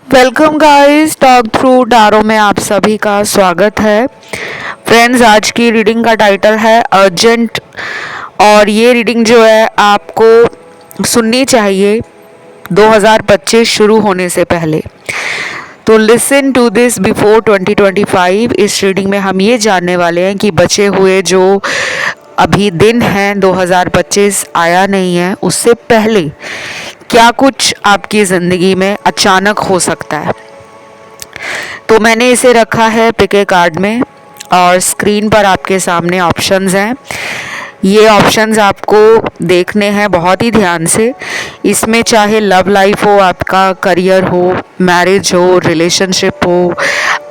Welcome guys, talk through tarot में आप सभी का स्वागत है। फ्रेंड्स, आज की रीडिंग का टाइटल है अर्जेंट और ये रीडिंग जो है आपको सुननी चाहिए 2025 शुरू होने से पहले। तो लिसन टू दिस बिफोर 2025। इस रीडिंग में हम ये जानने वाले हैं कि बचे हुए जो अभी दिन हैं 2025 आया नहीं है उससे पहले क्या कुछ आपकी ज़िंदगी में अचानक हो सकता है। तो मैंने इसे रखा है पिके कार्ड में और स्क्रीन पर आपके सामने ऑप्शंस हैं। ये ऑप्शंस आपको देखने हैं बहुत ही ध्यान से। इसमें चाहे लव लाइफ हो, आपका करियर हो, मैरिज हो, रिलेशनशिप हो,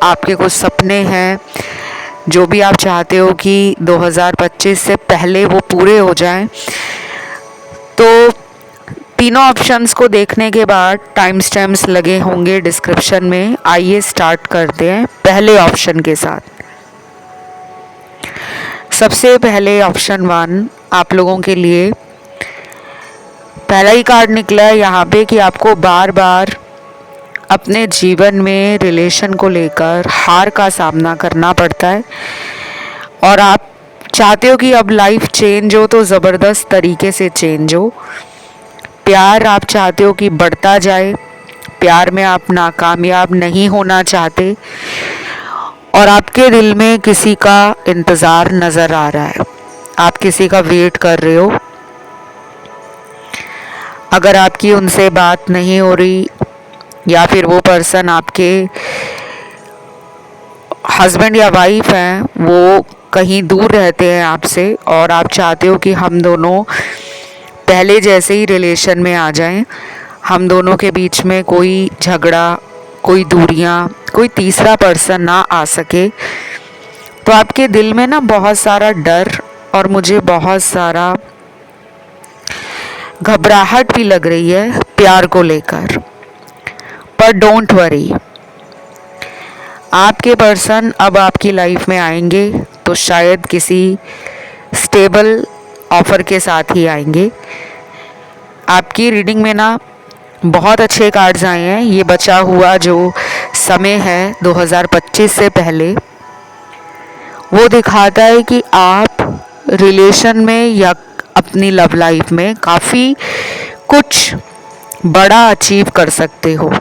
आपके कुछ सपने हैं, जो भी आप चाहते हो कि 2025 से पहले वो पूरे हो जाएं। तो तीनों ऑप्शंस को देखने के बाद टाइम स्टैम्प्स लगे होंगे डिस्क्रिप्शन में। आइए स्टार्ट करते हैं पहले ऑप्शन के साथ। सबसे पहले ऑप्शन 1 आप लोगों के लिए पहला ही कार्ड निकला है यहाँ पे कि आपको बार बार अपने जीवन में रिलेशन को लेकर हार का सामना करना पड़ता है और आप चाहते हो कि अब लाइफ चेंज हो तो ज़बरदस्त तरीके से चेंज हो। प्यार आप चाहते हो कि बढ़ता जाए, प्यार में आप नाकामयाब नहीं होना चाहते और आपके दिल में किसी का इंतज़ार नज़र आ रहा है, आप किसी का वेट कर रहे हो। अगर आपकी उनसे बात नहीं हो रही या फिर वो पर्सन आपके हस्बैंड या वाइफ हैं, वो कहीं दूर रहते हैं आपसे और आप चाहते हो कि हम दोनों पहले जैसे ही रिलेशन में आ जाएं, हम दोनों के बीच में कोई झगड़ा, कोई दूरियां, कोई तीसरा पर्सन ना आ सके। तो आपके दिल में ना बहुत सारा डर और मुझे बहुत सारा घबराहट भी लग रही है प्यार को लेकर। पर डोंट वरी, आपके पर्सन अब आपकी लाइफ में आएंगे तो शायद किसी स्टेबल ऑफर के साथ ही आएंगे। आपकी रीडिंग में ना बहुत अच्छे कार्ड्स आए हैं। ये बचा हुआ जो समय है 2025 से पहले, वो दिखाता है कि आप रिलेशन में या अपनी लव लाइफ में काफ़ी कुछ बड़ा अचीव कर सकते हो।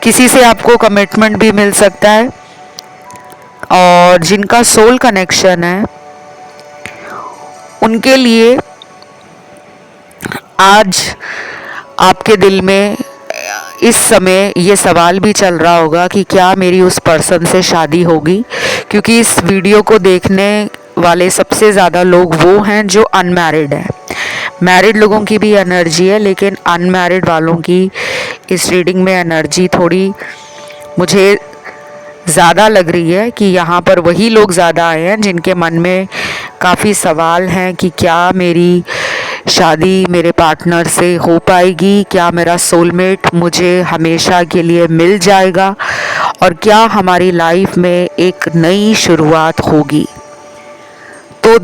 किसी से आपको कमिटमेंट भी मिल सकता है और जिनका सोल कनेक्शन है उनके लिए आज आपके दिल में इस समय ये सवाल भी चल रहा होगा कि क्या मेरी उस पर्सन से शादी होगी, क्योंकि इस वीडियो को देखने वाले सबसे ज़्यादा लोग वो हैं जो अनमैरिड हैं। मैरिड लोगों की भी एनर्जी है लेकिन अनमैरिड वालों की इस रीडिंग में एनर्जी थोड़ी मुझे ज़्यादा लग रही है कि यहाँ पर वही लोग ज़्यादा आए हैं जिनके मन में काफ़ी सवाल हैं कि क्या मेरी शादी मेरे पार्टनर से हो पाएगी, क्या मेरा सोलमेट मुझे हमेशा के लिए मिल जाएगा और क्या हमारी लाइफ में एक नई शुरुआत होगी। तो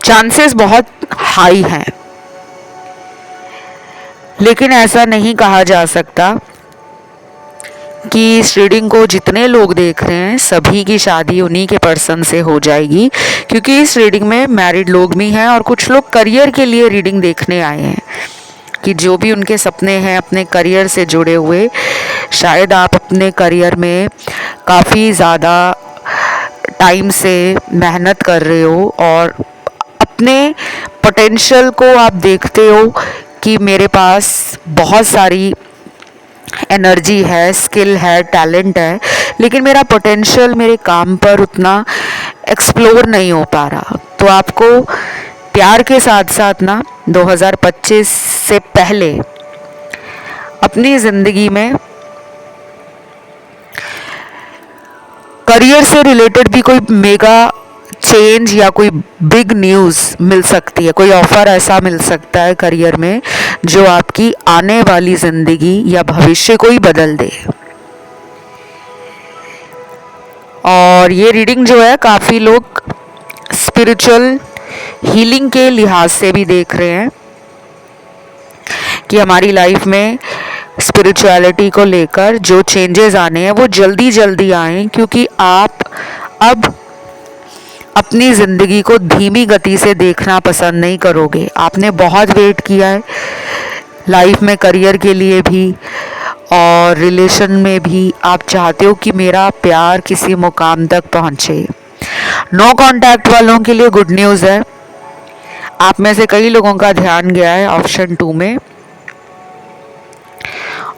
चांसेस बहुत हाई हैं, लेकिन ऐसा नहीं कहा जा सकता कि इस रीडिंग को जितने लोग देख रहे हैं सभी की शादी उन्हीं के पर्सन से हो जाएगी, क्योंकि इस रीडिंग में मैरिड लोग भी हैं और कुछ लोग करियर के लिए रीडिंग देखने आए हैं कि जो भी उनके सपने हैं अपने करियर से जुड़े हुए। शायद आप अपने करियर में काफ़ी ज़्यादा टाइम से मेहनत कर रहे हो और अपने पोटेंशियल को आप देखते हो कि मेरे पास बहुत सारी एनर्जी है, स्किल है, टैलेंट है, लेकिन मेरा पोटेंशियल मेरे काम पर उतना एक्सप्लोर नहीं हो पा रहा। तो आपको प्यार के साथ साथ ना 2025 से पहले अपनी ज़िंदगी में करियर से रिलेटेड भी कोई मेगा चेंज या कोई बिग न्यूज़ मिल सकती है, कोई ऑफ़र ऐसा मिल सकता है करियर में जो आपकी आने वाली ज़िंदगी या भविष्य को ही बदल दे। और ये रीडिंग जो है काफ़ी लोग स्पिरिचुअल हीलिंग के लिहाज से भी देख रहे हैं कि हमारी लाइफ में स्पिरिचुअलिटी को लेकर जो चेंजेस आने हैं वो जल्दी जल्दी आए, क्योंकि आप अब अपनी ज़िंदगी को धीमी गति से देखना पसंद नहीं करोगे। आपने बहुत वेट किया है लाइफ में, करियर के लिए भी और रिलेशन में भी। आप चाहते हो कि मेरा प्यार किसी मुकाम तक पहुंचे। नो कांटेक्ट वालों के लिए गुड न्यूज़ है, आप में से कई लोगों का ध्यान गया है ऑप्शन 2 में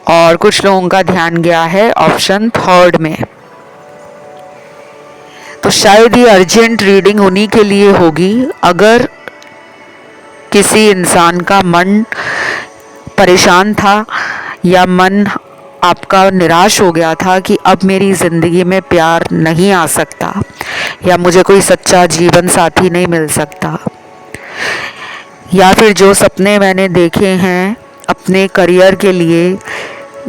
और कुछ लोगों का ध्यान गया है ऑप्शन 3 में। तो शायद ये अर्जेंट रीडिंग उन्हीं के लिए होगी अगर किसी इंसान का मन परेशान था या मन आपका निराश हो गया था कि अब मेरी ज़िंदगी में प्यार नहीं आ सकता या मुझे कोई सच्चा जीवन साथी नहीं मिल सकता, या फिर जो सपने मैंने देखे हैं अपने करियर के लिए,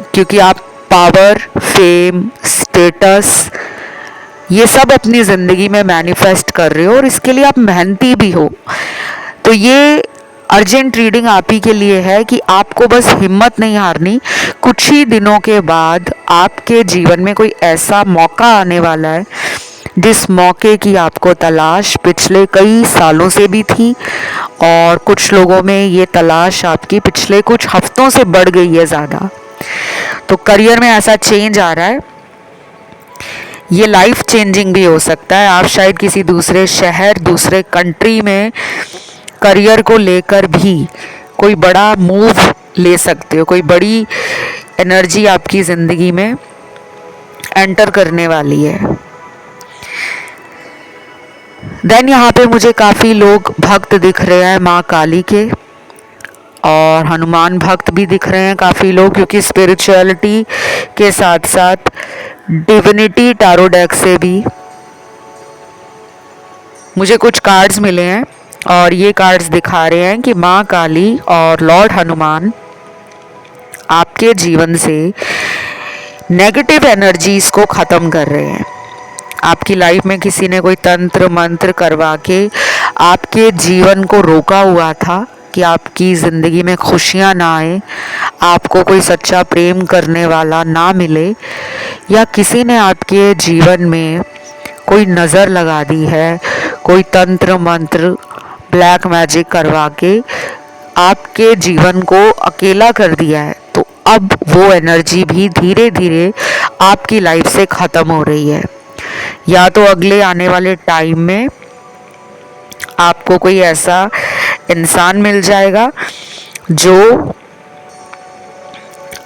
क्योंकि आप पावर, फेम, स्टेटस ये सब अपनी ज़िंदगी में मैनिफेस्ट कर रहे हो और इसके लिए आप मेहनती भी हो। तो ये अर्जेंट रीडिंग आप ही के लिए है कि आपको बस हिम्मत नहीं हारनी। कुछ ही दिनों के बाद आपके जीवन में कोई ऐसा मौका आने वाला है जिस मौके की आपको तलाश पिछले कई सालों से भी थी और कुछ लोगों में ये तलाश आपकी पिछले कुछ हफ्तों से बढ़ गई है ज़्यादा। तो करियर में ऐसा चेंज आ रहा है, ये लाइफ चेंजिंग भी हो सकता है। आप शायद किसी दूसरे शहर, दूसरे कंट्री में करियर को लेकर भी कोई बड़ा मूव ले सकते हो, कोई बड़ी एनर्जी आपकी ज़िंदगी में एंटर करने वाली है। देन यहाँ पे मुझे काफ़ी लोग भक्त दिख रहे हैं माँ काली के और हनुमान भक्त भी दिख रहे हैं काफ़ी लोग, क्योंकि स्पिरिचुअलिटी के साथ साथ डिविनिटी टैरो डेक से भी मुझे कुछ कार्ड्स मिले हैं और ये कार्ड्स दिखा रहे हैं कि माँ काली और लॉर्ड हनुमान आपके जीवन से नेगेटिव एनर्जीज को ख़त्म कर रहे हैं। आपकी लाइफ में किसी ने कोई तंत्र मंत्र करवा के आपके जीवन को रोका हुआ था कि आपकी ज़िंदगी में खुशियाँ ना आए, आपको कोई सच्चा प्रेम करने वाला ना मिले, या किसी ने आपके जीवन में कोई नज़र लगा दी है, कोई तंत्र मंत्र ब्लैक मैजिक करवा के आपके जीवन को अकेला कर दिया है। तो अब वो एनर्जी भी धीरे धीरे आपकी लाइफ से ख़त्म हो रही है। या तो अगले आने वाले टाइम में आपको कोई ऐसा इंसान मिल जाएगा जो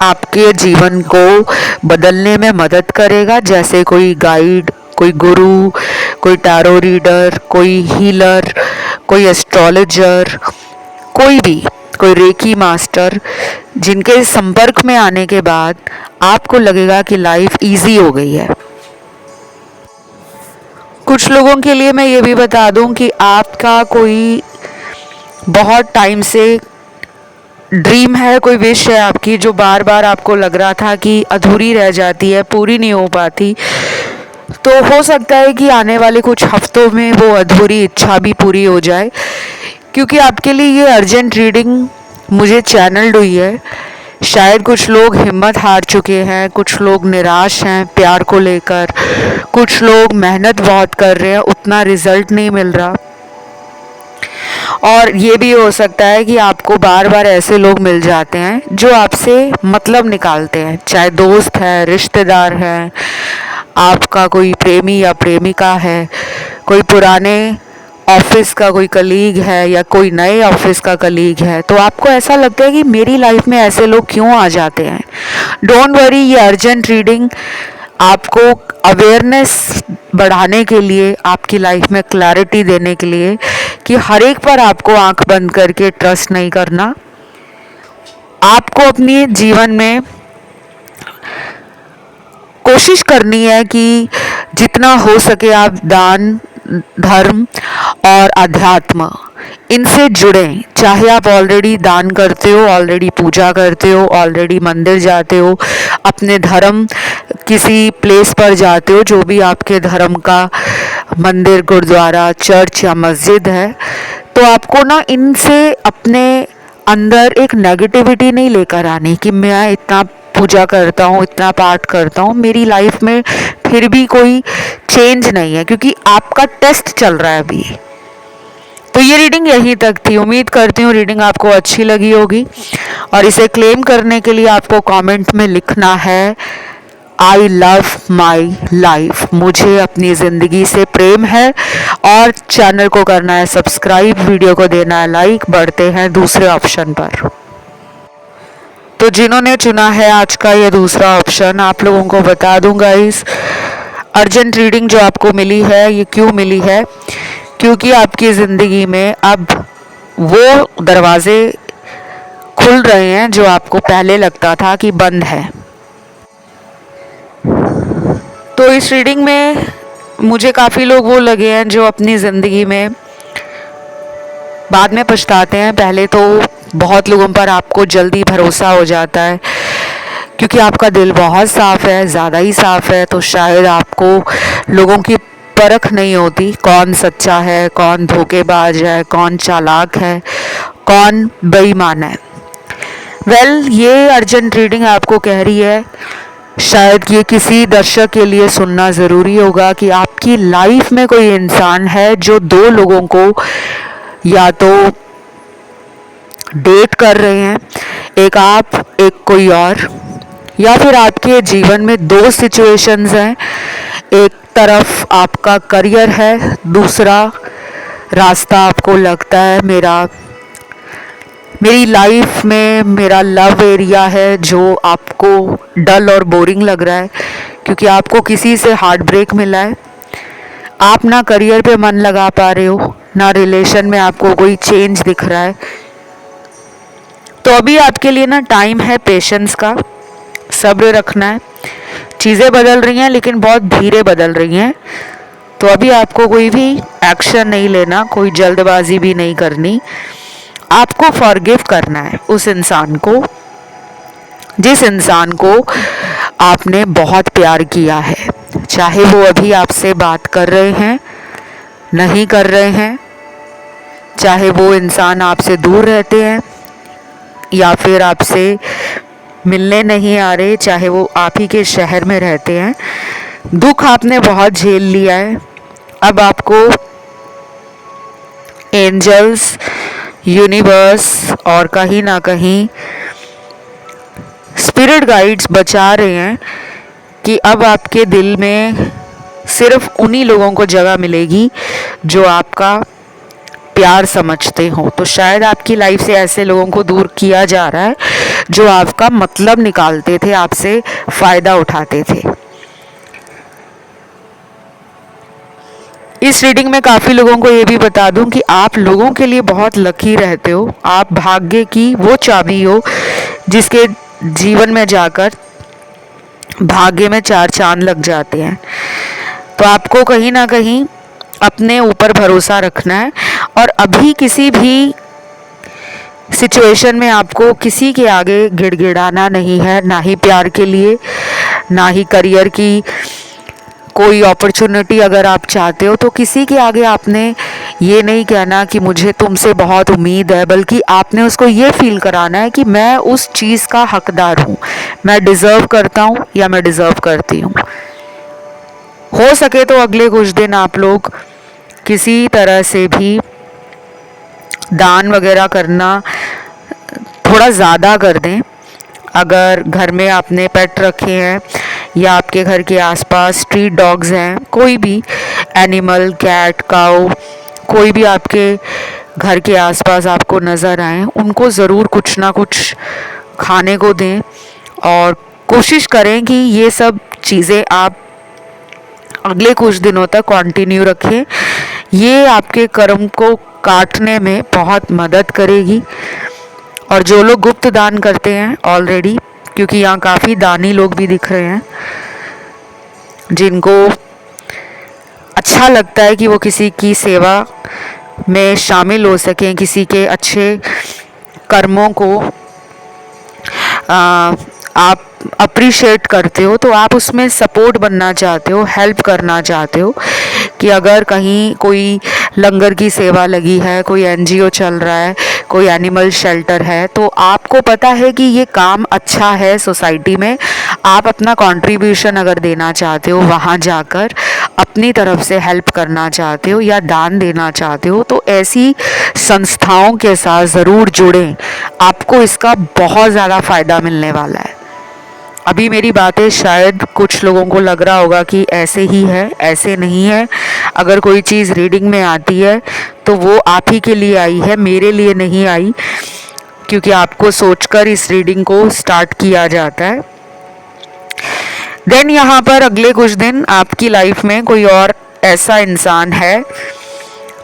आपके जीवन को बदलने में मदद करेगा, जैसे कोई गाइड, कोई गुरु, कोई टैरो रीडर, कोई हीलर, कोई एस्ट्रोलॉजर, कोई रेकी मास्टर, जिनके संपर्क में आने के बाद आपको लगेगा कि लाइफ इजी हो गई है। कुछ लोगों के लिए मैं ये भी बता दूं कि आपका कोई बहुत टाइम से ड्रीम है, कोई विश है आपकी जो बार बार आपको लग रहा था कि अधूरी रह जाती है, पूरी नहीं हो पाती। तो हो सकता है कि आने वाले कुछ हफ्तों में वो अधूरी इच्छा भी पूरी हो जाए, क्योंकि आपके लिए ये अर्जेंट रीडिंग मुझे चैनल्ड हुई है। शायद कुछ लोग हिम्मत हार चुके हैं, कुछ लोग निराश हैं प्यार को लेकर, कुछ लोग मेहनत बहुत कर रहे हैं, उतना रिजल्ट नहीं मिल रहा। और ये भी हो सकता है कि आपको बार बार ऐसे लोग मिल जाते हैं जो आपसे मतलब निकालते हैं, चाहे दोस्त है, रिश्तेदार है, आपका कोई प्रेमी या प्रेमिका है, कोई पुराने ऑफिस का कोई कलीग है या कोई नए ऑफिस का कलीग है। तो आपको ऐसा लगता है कि मेरी लाइफ में ऐसे लोग क्यों आ जाते हैं। डोंट वरी, ये अर्जेंट रीडिंग आपको अवेयरनेस बढ़ाने के लिए, आपकी लाइफ में क्लैरिटी देने के लिए कि हर एक पर आपको आंख बंद करके ट्रस्ट नहीं करना। आपको अपने जीवन में कोशिश करनी है कि जितना हो सके आप दान, धर्म और अध्यात्म इनसे जुड़ें। चाहे आप ऑलरेडी दान करते हो, ऑलरेडी पूजा करते हो, ऑलरेडी मंदिर जाते हो, अपने धर्म किसी प्लेस पर जाते हो, जो भी आपके धर्म का मंदिर, गुरुद्वारा, चर्च या मस्जिद है, तो आपको ना इनसे अपने अंदर एक नेगेटिविटी नहीं लेकर आनी कि मैं इतना पूजा करता हूँ, इतना पाठ करता हूँ, मेरी लाइफ में फिर भी कोई चेंज नहीं है, क्योंकि आपका टेस्ट चल रहा है अभी। तो ये रीडिंग यहीं तक थी। उम्मीद करती हूँ रीडिंग आपको अच्छी लगी होगी, और इसे क्लेम करने के लिए आपको कमेंट में लिखना है आई लव माई लाइफ, मुझे अपनी ज़िंदगी से प्रेम है, और चैनल को करना है सब्सक्राइब, वीडियो को देना है लाइक। बढ़ते हैं दूसरे ऑप्शन पर। तो जिन्होंने चुना है आज का ये दूसरा ऑप्शन, आप लोगों को बता दूं गाइस, अर्जेंट रीडिंग जो आपको मिली है ये क्यों मिली है, क्योंकि आपकी ज़िंदगी में अब वो दरवाजे खुल रहे हैं जो आपको पहले लगता था कि बंद है। तो इस रीडिंग में मुझे काफ़ी लोग वो लगे हैं जो अपनी ज़िंदगी में बाद में पछताते हैं। पहले तो बहुत लोगों पर आपको जल्दी भरोसा हो जाता है, क्योंकि आपका दिल बहुत साफ़ है, ज़्यादा ही साफ़ है, तो शायद आपको लोगों की परख नहीं होती, कौन सच्चा है, कौन धोखेबाज है, कौन चालाक है, कौन बेईमान है। ये अर्जेंट रीडिंग आपको कह रही है, शायद ये किसी दर्शक के लिए सुनना ज़रूरी होगा कि आपकी लाइफ में कोई इंसान है जो दो लोगों को या तो डेट कर रहे हैं, एक आप एक कोई और, या फिर आपके जीवन में दो सिचुएशंस हैं। एक तरफ आपका करियर है, दूसरा रास्ता आपको लगता है मेरी लाइफ में मेरा लव एरिया है जो आपको डल और बोरिंग लग रहा है, क्योंकि आपको किसी से हार्ट ब्रेक मिला है। आप ना करियर पे मन लगा पा रहे हो, ना रिलेशन में आपको कोई चेंज दिख रहा है। तो अभी आपके लिए ना टाइम है पेशेंस का, सब्र रखना है। चीज़ें बदल रही हैं लेकिन बहुत धीरे बदल रही हैं, तो अभी आपको कोई भी एक्शन नहीं लेना, कोई जल्दबाजी भी नहीं करनी। आपको फॉरगिव करना है उस इंसान को, जिस इंसान को आपने बहुत प्यार किया है, चाहे वो अभी आपसे बात कर रहे हैं, नहीं कर रहे हैं, चाहे वो इंसान आपसे दूर रहते हैं या फिर आपसे मिलने नहीं आ रहे, चाहे वो आप ही के शहर में रहते हैं। दुख आपने बहुत झेल लिया है, अब आपको एंजल्स, यूनिवर्स और कहीं ना कहीं स्पिरिट गाइड्स बचा रहे हैं कि अब आपके दिल में सिर्फ उन्हीं लोगों को जगह मिलेगी जो आपका प्यार समझते हो। तो शायद आपकी लाइफ से ऐसे लोगों को दूर किया जा रहा है जो आपका मतलब निकालते थे, आपसे फ़ायदा उठाते थे। इस रीडिंग में काफ़ी लोगों को ये भी बता दूं कि आप लोगों के लिए बहुत लकी रहते हो। आप भाग्य की वो चाबी हो जिसके जीवन में जाकर भाग्य में चार चांद लग जाते हैं। तो आपको कहीं ना कहीं अपने ऊपर भरोसा रखना है, और अभी किसी भी सिचुएशन में आपको किसी के आगे गिड़गिड़ाना नहीं है, ना ही प्यार के लिए, ना ही करियर की कोई अपॉर्चुनिटी अगर आप चाहते हो तो किसी के आगे आपने ये नहीं कहना कि मुझे तुमसे बहुत उम्मीद है, बल्कि आपने उसको ये फील कराना है कि मैं उस चीज़ का हकदार हूँ, मैं डिज़र्व करता हूँ या मैं डिज़र्व करती हूँ। हो सके तो अगले कुछ दिन आप लोग किसी तरह से भी दान वगैरह करना थोड़ा ज़्यादा कर दें। अगर घर में आपने पेट रखे हैं या आपके घर के आसपास स्ट्रीट डॉग्स हैं, कोई भी एनिमल, कैट, काऊ, कोई भी आपके घर के आसपास आपको नज़र आए, उनको ज़रूर कुछ ना कुछ खाने को दें, और कोशिश करें कि ये सब चीज़ें आप अगले कुछ दिनों तक कंटिन्यू रखें। ये आपके कर्म को काटने में बहुत मदद करेगी। और जो लोग गुप्त दान करते हैं ऑलरेडी, क्योंकि यहाँ काफ़ी दानी लोग भी दिख रहे हैं जिनको अच्छा लगता है कि वो किसी की सेवा में शामिल हो सकें, किसी के अच्छे कर्मों को आप अप्रिशिएट करते हो, तो आप उसमें सपोर्ट बनना चाहते हो, हेल्प करना चाहते हो कि अगर कहीं कोई लंगर की सेवा लगी है, कोई एनजीओ चल रहा है, कोई एनिमल शेल्टर है, तो आपको पता है कि ये काम अच्छा है सोसाइटी में, आप अपना कंट्रीब्यूशन अगर देना चाहते हो, वहाँ जाकर अपनी तरफ से हेल्प करना चाहते हो या दान देना चाहते हो, तो ऐसी संस्थाओं के साथ ज़रूर जुड़ें। आपको इसका बहुत ज़्यादा फ़ायदा मिलने वाला है। अभी मेरी बातें शायद कुछ लोगों को लग रहा होगा कि ऐसे ही है, ऐसे नहीं है। अगर कोई चीज़ रीडिंग में आती है तो वो आप ही के लिए आई है, मेरे लिए नहीं आई, क्योंकि आपको सोचकर इस रीडिंग को स्टार्ट किया जाता है। देन यहाँ पर अगले कुछ दिन आपकी लाइफ में कोई और ऐसा इंसान है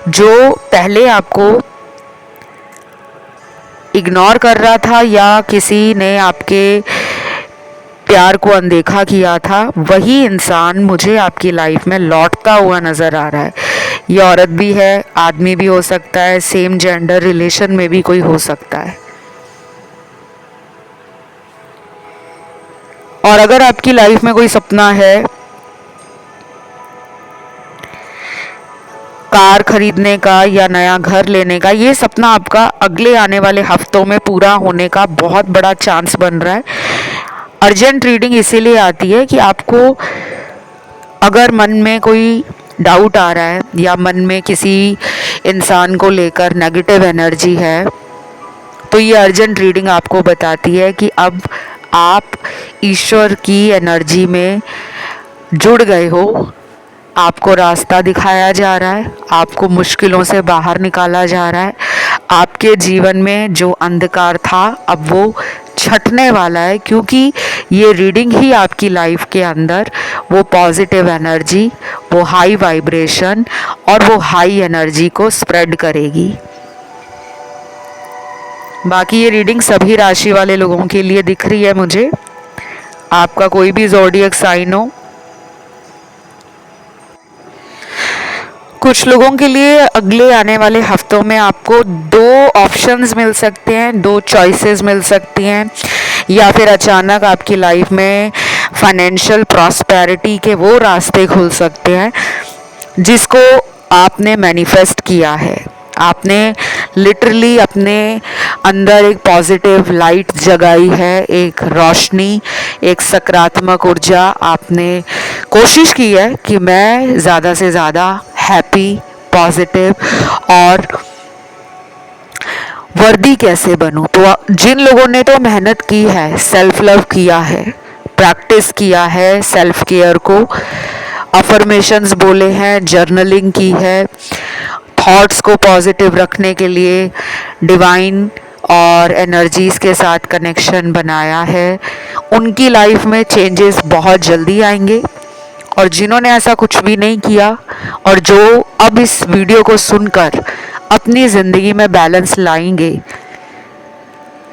जो पहले आपको इग्नोर कर रहा था या किसी ने आपके प्यार को अनदेखा किया था, वही इंसान मुझे आपकी लाइफ में लौटता हुआ नज़र आ रहा है। ये औरत भी है, आदमी भी हो सकता है, सेम जेंडर रिलेशन में भी कोई हो सकता है। और अगर आपकी लाइफ में कोई सपना है कार खरीदने का या नया घर लेने का, ये सपना आपका अगले आने वाले हफ्तों में पूरा होने का बहुत बड़ा चांस बन रहा है। अर्जेंट रीडिंग इसीलिए आती है कि आपको अगर मन में कोई डाउट आ रहा है या मन में किसी इंसान को लेकर नेगेटिव एनर्जी है, तो ये अर्जेंट रीडिंग आपको बताती है कि अब आप ईश्वर की एनर्जी में जुड़ गए हो। आपको रास्ता दिखाया जा रहा है, आपको मुश्किलों से बाहर निकाला जा रहा है। आपके जीवन में जो अंधकार था अब वो छटने वाला है, क्योंकि ये रीडिंग ही आपकी लाइफ के अंदर वो पॉजिटिव एनर्जी, वो हाई वाइब्रेशन और वो हाई एनर्जी को स्प्रेड करेगी। बाकी ये रीडिंग सभी राशि वाले लोगों के लिए दिख रही है मुझे। आपका कोई भी ज़ोडिएक साइन हो, कुछ लोगों के लिए अगले आने वाले हफ्तों में आपको 2 ऑप्शंस मिल सकते हैं, 2 चॉइसेस मिल सकती हैं, या फिर अचानक आपकी लाइफ में फाइनेंशियल प्रॉस्पेरिटी के वो रास्ते खुल सकते हैं जिसको आपने मैनिफेस्ट किया है। आपने लिटरली अपने अंदर एक पॉजिटिव लाइट जगाई है, एक रोशनी, एक सकारात्मक ऊर्जा। आपने कोशिश की है कि मैं ज़्यादा से ज़्यादा हैप्पी, पॉजिटिव और वर्दी कैसे बनूं। तो जिन लोगों ने तो मेहनत की है, सेल्फ लव किया है, प्रैक्टिस किया है सेल्फ केयर को, अफर्मेशंस बोले हैं, जर्नलिंग की है, थॉट्स को पॉजिटिव रखने के लिए डिवाइन और एनर्जीज़ के साथ कनेक्शन बनाया है, उनकी लाइफ में चेंजेस बहुत जल्दी आएंगे। और जिन्होंने ऐसा कुछ भी नहीं किया और जो अब इस वीडियो को सुनकर अपनी ज़िंदगी में बैलेंस लाएंगे,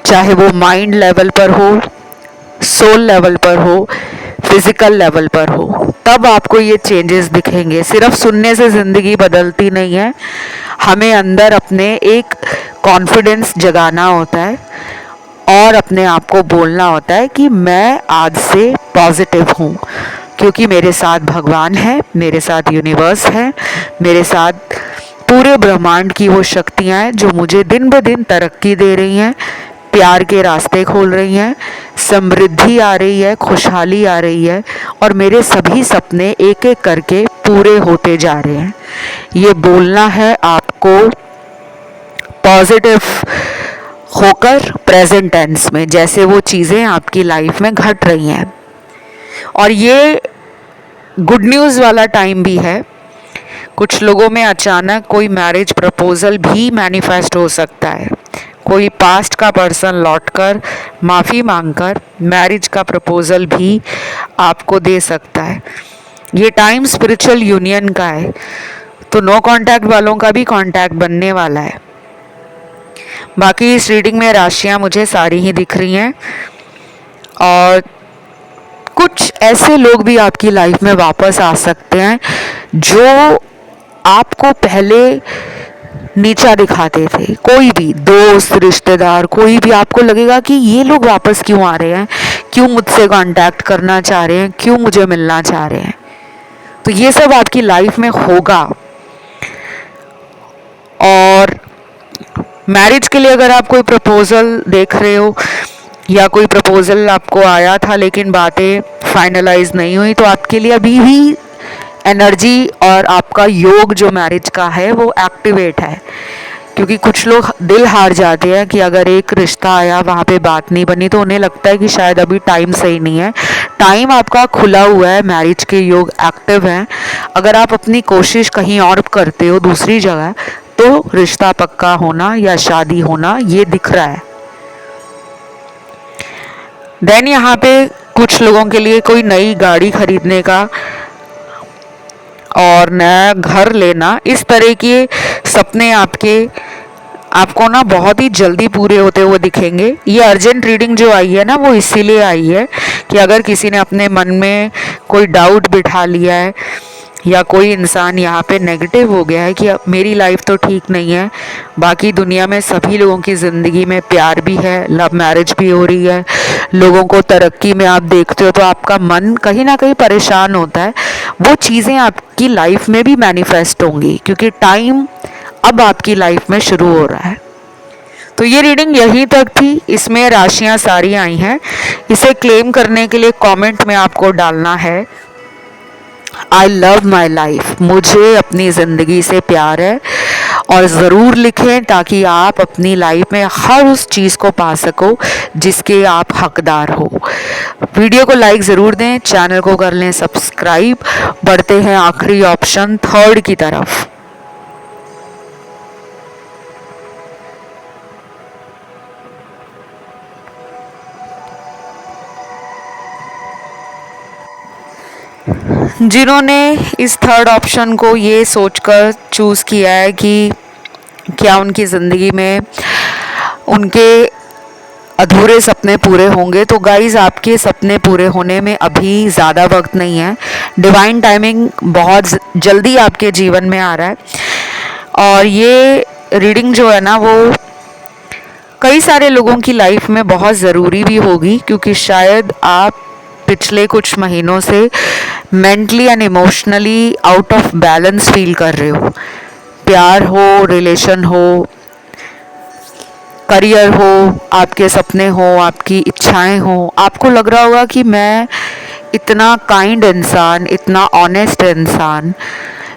चाहे वो माइंड लेवल पर हो, सोल लेवल पर हो, फिजिकल लेवल पर हो, तब आपको ये चेंजेस दिखेंगे। सिर्फ सुनने से ज़िंदगी बदलती नहीं है, हमें अंदर अपने एक कॉन्फिडेंस जगाना होता है और अपने आप को बोलना होता है कि मैं आज से पॉजिटिव हूँ, क्योंकि मेरे साथ भगवान है, मेरे साथ यूनिवर्स है, मेरे साथ पूरे ब्रह्मांड की वो शक्तियाँ हैं जो मुझे दिन ब दिन तरक्की दे रही हैं, प्यार के रास्ते खोल रही हैं, समृद्धि आ रही है, खुशहाली आ रही है और मेरे सभी सपने एक एक करके पूरे होते जा रहे हैं। ये बोलना है आपको पॉजिटिव होकर प्रेजेंट टेंस में, जैसे वो चीज़ें आपकी लाइफ में घट रही हैं। और ये गुड न्यूज़ वाला टाइम भी है। कुछ लोगों में अचानक कोई मैरिज प्रपोजल भी मैनिफेस्ट हो सकता है। कोई पास्ट का पर्सन लौटकर माफ़ी मांगकर मैरिज का प्रपोजल भी आपको दे सकता है। ये टाइम स्पिरिचुअल यूनियन का है, तो नो कांटेक्ट वालों का भी कांटेक्ट बनने वाला है। बाकी इस रीडिंग में राशियां मुझे सारी ही दिख रही हैं और कुछ ऐसे लोग भी आपकी लाइफ में वापस आ सकते हैं जो आपको पहले नीचा दिखाते थे। कोई भी दोस्त, रिश्तेदार, कोई भी, आपको लगेगा कि ये लोग वापस क्यों आ रहे हैं, क्यों मुझसे कांटेक्ट करना चाह रहे हैं, क्यों मुझे मिलना चाह रहे हैं। तो ये सब आपकी लाइफ में होगा और मैरिज के लिए अगर आप कोई प्रपोजल देख रहे हो या कोई प्रपोजल आपको आया था लेकिन बातें फाइनलाइज नहीं हुई, तो आपके लिए अभी भी एनर्जी और आपका योग जो मैरिज का है वो एक्टिवेट है। क्योंकि कुछ लोग दिल हार जाते हैं कि अगर एक रिश्ता आया वहाँ पे बात नहीं बनी, तो उन्हें लगता है कि शायद अभी टाइम सही नहीं है। टाइम आपका खुला हुआ है, मैरिज के योग एक्टिव हैं। अगर आप अपनी कोशिश कहीं और करते हो दूसरी जगह, तो रिश्ता पक्का होना या शादी होना ये दिख रहा है। देन यहाँ पे कुछ लोगों के लिए कोई नई गाड़ी खरीदने का और नया घर लेना, इस तरह के सपने आपको ना बहुत ही जल्दी पूरे होते हुए दिखेंगे। ये अर्जेंट रीडिंग जो आई है ना, वो इसीलिए आई है कि अगर किसी ने अपने मन में कोई डाउट बिठा लिया है या कोई इंसान यहाँ पे नेगेटिव हो गया है कि अब मेरी लाइफ तो ठीक नहीं है, बाकी दुनिया में सभी लोगों की ज़िंदगी में प्यार भी है, लव मैरिज भी हो रही है, लोगों को तरक्की में आप देखते हो, तो आपका मन कहीं ना कहीं परेशान होता है। वो चीज़ें आपकी लाइफ में भी मैनिफेस्ट होंगी क्योंकि टाइम अब आपकी लाइफ में शुरू हो रहा है। तो ये रीडिंग यहीं तक थी, इसमें राशियां सारी आई हैं। इसे क्लेम करने के लिए कमेंट में आपको डालना है आई लव माई लाइफ, मुझे अपनी ज़िंदगी से प्यार है, और ज़रूर लिखें ताकि आप अपनी लाइफ में हर उस चीज़ को पा सको जिसके आप हकदार हो। वीडियो को लाइक ज़रूर दें, चैनल को कर लें सब्सक्राइब। बढ़ते हैं आखिरी ऑप्शन थर्ड की तरफ। जिन्होंने इस थर्ड ऑप्शन को ये सोचकर चूज़ किया है कि क्या उनकी ज़िंदगी में उनके अधूरे सपने पूरे होंगे, तो गाइस आपके सपने पूरे होने में अभी ज़्यादा वक्त नहीं है। डिवाइन टाइमिंग बहुत जल्दी आपके जीवन में आ रहा है। और ये रीडिंग जो है ना, वो कई सारे लोगों की लाइफ में बहुत ज़रूरी भी होगी, क्योंकि शायद आप पिछले कुछ महीनों से mentally and emotionally out of balance feel कर रहे हो। प्यार हो, रिलेशन हो, करियर हो, आपके सपने हो, आपकी इच्छाएं हो, आपको लग रहा होगा कि मैं इतना काइंड इंसान, इतना ऑनेस्ट इंसान,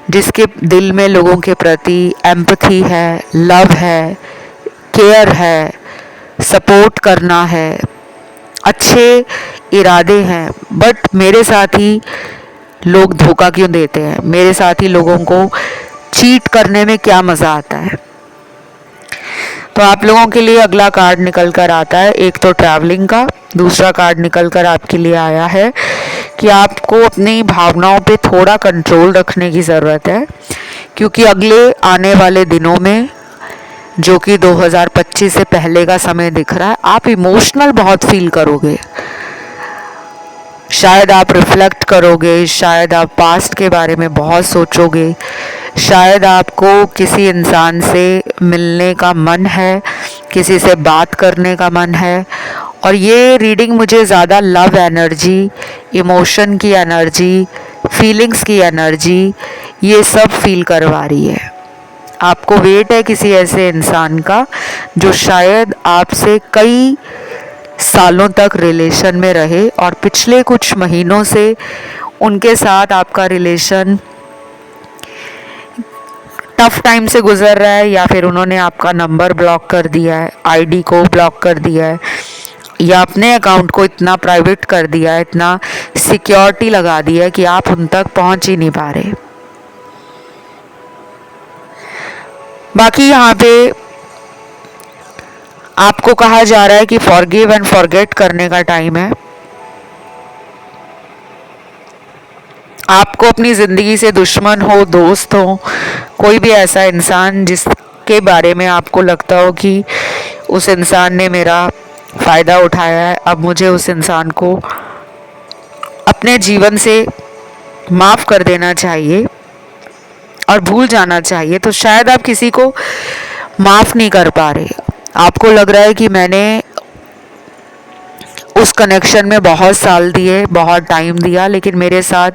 जिसके दिल में लोगों के प्रति एम्पैथी है, लव है, केयर है, सपोर्ट करना है, अच्छे इरादे हैं, बट मेरे साथ ही लोग धोखा क्यों देते हैं, मेरे साथ ही लोगों को चीट करने में क्या मज़ा आता है। तो आप लोगों के लिए अगला कार्ड निकल कर आता है, एक तो ट्रैवलिंग का, दूसरा कार्ड निकल कर आपके लिए आया है कि आपको अपनी भावनाओं पे थोड़ा कंट्रोल रखने की ज़रूरत है, क्योंकि अगले आने वाले दिनों में, जो कि 2025 से पहले का समय दिख रहा है, आप इमोशनल बहुत फील करोगे। शायद आप रिफ्लेक्ट करोगे, शायद आप पास्ट के बारे में बहुत सोचोगे, शायद आपको किसी इंसान से मिलने का मन है, किसी से बात करने का मन है। और ये रीडिंग मुझे ज़्यादा लव एनर्जी, इमोशन की एनर्जी, फीलिंग्स की एनर्जी, ये सब फील करवा रही है। आपको वेट है किसी ऐसे इंसान का जो शायद आपसे कई सालों तक रिलेशन में रहे और पिछले कुछ महीनों से उनके साथ आपका रिलेशन टफ टाइम से गुजर रहा है, या फिर उन्होंने आपका नंबर ब्लॉक कर दिया है, आईडी को ब्लॉक कर दिया है, या अपने अकाउंट को इतना प्राइवेट कर दिया है, इतना सिक्योरिटी लगा दिया है कि आप उन तक पहुंच ही नहीं पा रहे। बाकी यहाँ पे आपको कहा जा रहा है कि फॉरगिव एंड फॉरगेट करने का टाइम है। आपको अपनी ज़िंदगी से दुश्मन हो, दोस्त हो, कोई भी ऐसा इंसान जिसके बारे में आपको लगता हो कि उस इंसान ने मेरा फ़ायदा उठाया है, अब मुझे उस इंसान को अपने जीवन से माफ़ कर देना चाहिए और भूल जाना चाहिए, तो शायद आप किसी को माफ़ नहीं कर पा रहे। आपको लग रहा है कि मैंने उस कनेक्शन में बहुत साल दिए, बहुत टाइम दिया, लेकिन मेरे साथ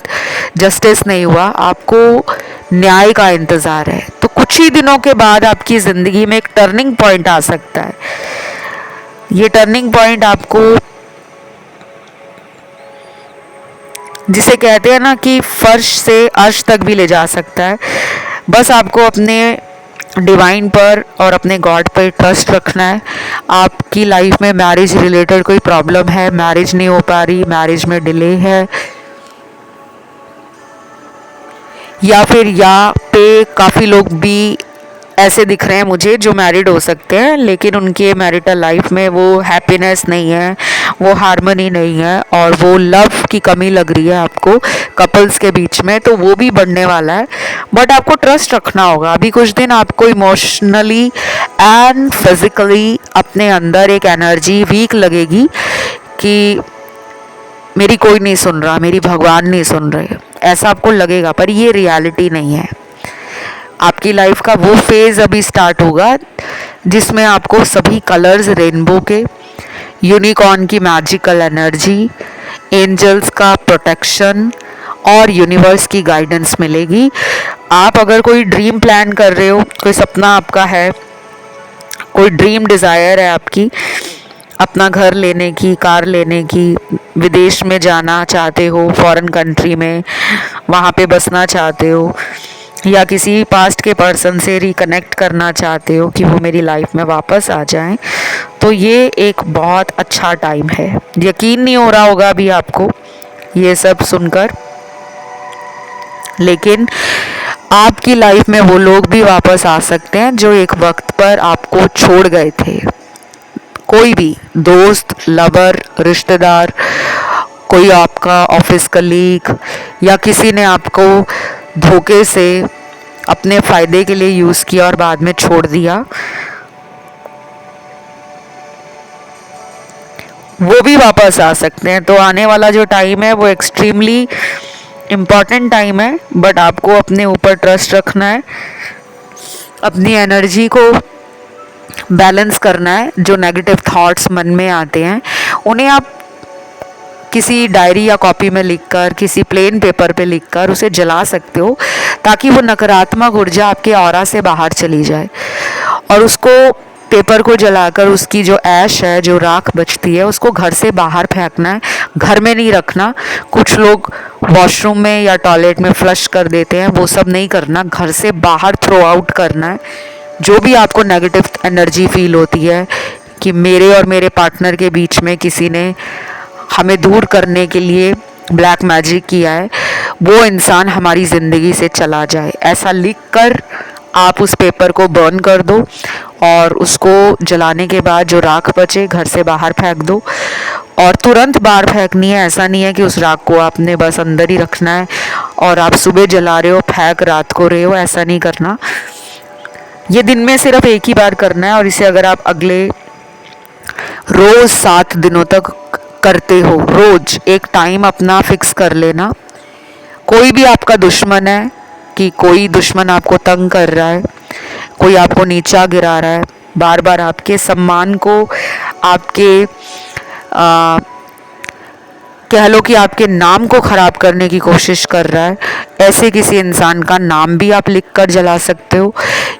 जस्टिस नहीं हुआ। आपको न्याय का इंतज़ार है। तो कुछ ही दिनों के बाद आपकी ज़िंदगी में एक टर्निंग पॉइंट आ सकता है। ये टर्निंग पॉइंट आपको, जिसे कहते हैं ना कि फर्श से अर्श तक भी ले जा सकता है। बस आपको अपने डिवाइन पर और अपने गॉड पर ट्रस्ट रखना है। आपकी लाइफ में मैरिज रिलेटेड कोई प्रॉब्लम है, मैरिज नहीं हो पा रही, मैरिज में डिले है, या फिर यहाँ पे काफ़ी लोग भी ऐसे दिख रहे हैं मुझे जो मैरिड हो सकते हैं, लेकिन उनके मैरिटल लाइफ में वो हैप्पीनेस नहीं है, वो हार्मनी नहीं है, और वो लव की कमी लग रही है आपको कपल्स के बीच में। तो वो भी बढ़ने वाला है, बट आपको ट्रस्ट रखना होगा। अभी कुछ दिन आपको इमोशनली एंड फिजिकली अपने अंदर एक एनर्जी वीक लगेगी कि मेरी कोई नहीं सुन रहा, मेरी भगवान नहीं सुन रहे, ऐसा आपको लगेगा, पर ये रियलिटी नहीं है। आपकी लाइफ का वो फेज़ अभी स्टार्ट होगा जिसमें आपको सभी कलर्स रेनबो के, यूनिकॉर्न की मैजिकल एनर्जी, एंजल्स का प्रोटेक्शन और यूनिवर्स की गाइडेंस मिलेगी। आप अगर कोई ड्रीम प्लान कर रहे हो, कोई सपना आपका है, कोई ड्रीम डिज़ायर है आपकी, अपना घर लेने की, कार लेने की, विदेश में जाना चाहते हो, फॉरेन कंट्री में वहाँ पे बसना चाहते हो, या किसी पास्ट के पर्सन से रिकनेक्ट करना चाहते हो कि वो मेरी लाइफ में वापस आ जाएं, तो ये एक बहुत अच्छा टाइम है। यकीन नहीं हो रहा होगा अभी आपको ये सब सुनकर, लेकिन आपकी लाइफ में वो लोग भी वापस आ सकते हैं जो एक वक्त पर आपको छोड़ गए थे। कोई भी दोस्त, लवर, रिश्तेदार, कोई आपका ऑफिस कलीग, या किसी ने आपको धोखे से अपने फ़ायदे के लिए यूज़ किया और बाद में छोड़ दिया, वो भी वापस आ सकते हैं। तो आने वाला जो टाइम है वो एक्सट्रीमली इम्पॉर्टेंट टाइम है, बट आपको अपने ऊपर ट्रस्ट रखना है, अपनी एनर्जी को बैलेंस करना है। जो नेगेटिव थॉट्स मन में आते हैं उन्हें आप किसी डायरी या कॉपी में लिखकर, किसी प्लेन पेपर पे लिखकर उसे जला सकते हो, ताकि वो नकारात्मक ऊर्जा आपके ऑरा से बाहर चली जाए। और उसको, पेपर को जलाकर उसकी जो ऐश है, जो राख बचती है, उसको घर से बाहर फेंकना है, घर में नहीं रखना। कुछ लोग वॉशरूम में या टॉयलेट में फ्लश कर देते हैं, वो सब नहीं करना, घर से बाहर थ्रो आउट करना है। जो भी आपको नेगेटिव एनर्जी फील होती है कि मेरे और मेरे पार्टनर के बीच में किसी ने हमें दूर करने के लिए ब्लैक मैजिक किया है, वो इंसान हमारी ज़िंदगी से चला जाए, ऐसा लिखकर आप उस पेपर को बर्न कर दो, और उसको जलाने के बाद जो राख बचे घर से बाहर फेंक दो। और तुरंत बाहर फेंकनी है, ऐसा नहीं है कि उस राख को आपने बस अंदर ही रखना है और आप सुबह जला रहे हो, फेंक रात को रहे हो, ऐसा नहीं करना। ये दिन में सिर्फ एक ही बार करना है, और इसे अगर आप अगले रोज़ 7 दिनों तक करते हो, रोज एक टाइम अपना फिक्स कर लेना। कोई भी आपका दुश्मन है, कि कोई दुश्मन आपको तंग कर रहा है, कोई आपको नीचा गिरा रहा है, बार बार आपके सम्मान को, आपके कह लो कि आपके नाम को ख़राब करने की कोशिश कर रहा है, ऐसे किसी इंसान का नाम भी आप लिख कर जला सकते हो।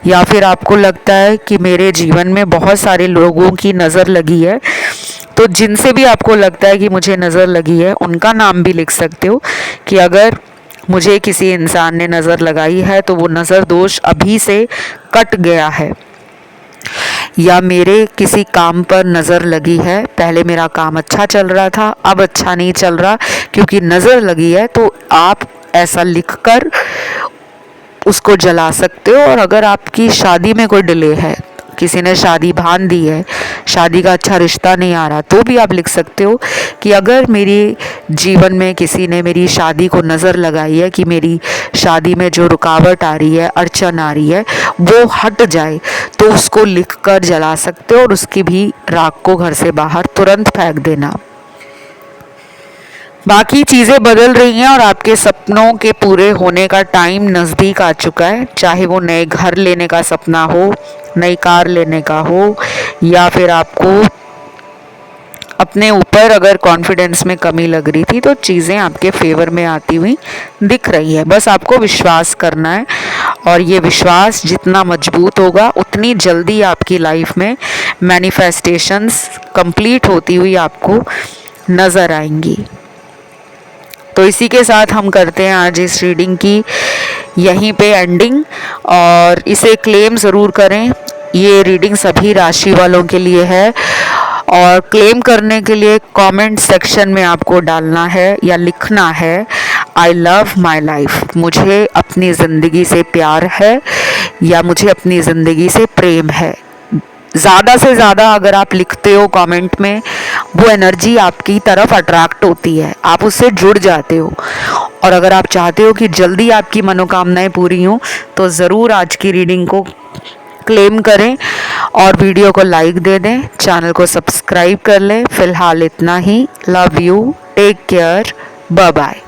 या फिर आपको लगता है कि मेरे जीवन में बहुत सारे लोगों की नज़र लगी है, तो जिनसे भी आपको लगता है कि मुझे नज़र लगी है, उनका नाम भी लिख सकते हो कि अगर मुझे किसी इंसान ने नज़र लगाई है तो वो नज़र दोष अभी से कट गया है। या मेरे किसी काम पर नज़र लगी है, पहले मेरा काम अच्छा चल रहा था, अब अच्छा नहीं चल रहा क्योंकि नज़र लगी है, तो आप ऐसा लिखकर उसको जला सकते हो। और अगर आपकी शादी में कोई डिले है, किसी ने शादी बांध दी है, शादी का अच्छा रिश्ता नहीं आ रहा, तो भी आप लिख सकते हो कि अगर मेरे जीवन में किसी ने मेरी शादी को नज़र लगाई है कि मेरी शादी में जो रुकावट आ रही है, अड़चन आ रही है, वो हट जाए, तो उसको लिख कर जला सकते हो और उसकी भी राख को घर से बाहर तुरंत फेंक देना। बाकी चीज़ें बदल रही हैं और आपके सपनों के पूरे होने का टाइम नज़दीक आ चुका है। चाहे वो नए घर लेने का सपना हो, नई कार लेने का हो, या फिर आपको अपने ऊपर अगर कॉन्फिडेंस में कमी लग रही थी तो चीज़ें आपके फेवर में आती हुई दिख रही है। बस आपको विश्वास करना है और ये विश्वास जितना मजबूत होगा उतनी जल्दी आपकी लाइफ में मैनिफेस्टेशंस कंप्लीट होती हुई आपको नज़र आएंगी। तो इसी के साथ हम करते हैं आज इस रीडिंग की यहीं पे एंडिंग, और इसे क्लेम ज़रूर करें। ये रीडिंग सभी राशि वालों के लिए है और क्लेम करने के लिए कमेंट सेक्शन में आपको डालना है या लिखना है आई लव माई लाइफ, मुझे अपनी ज़िंदगी से प्यार है या मुझे अपनी ज़िंदगी से प्रेम है। ज़्यादा से ज़्यादा अगर आप लिखते हो कमेंट में, वो एनर्जी आपकी तरफ अट्रैक्ट होती है, आप उससे जुड़ जाते हो। और अगर आप चाहते हो कि जल्दी आपकी मनोकामनाएं पूरी हों तो ज़रूर आज की रीडिंग को क्लेम करें और वीडियो को लाइक दे दें, चैनल को सब्सक्राइब कर लें। फ़िलहाल इतना ही। Love you, take care, bye bye.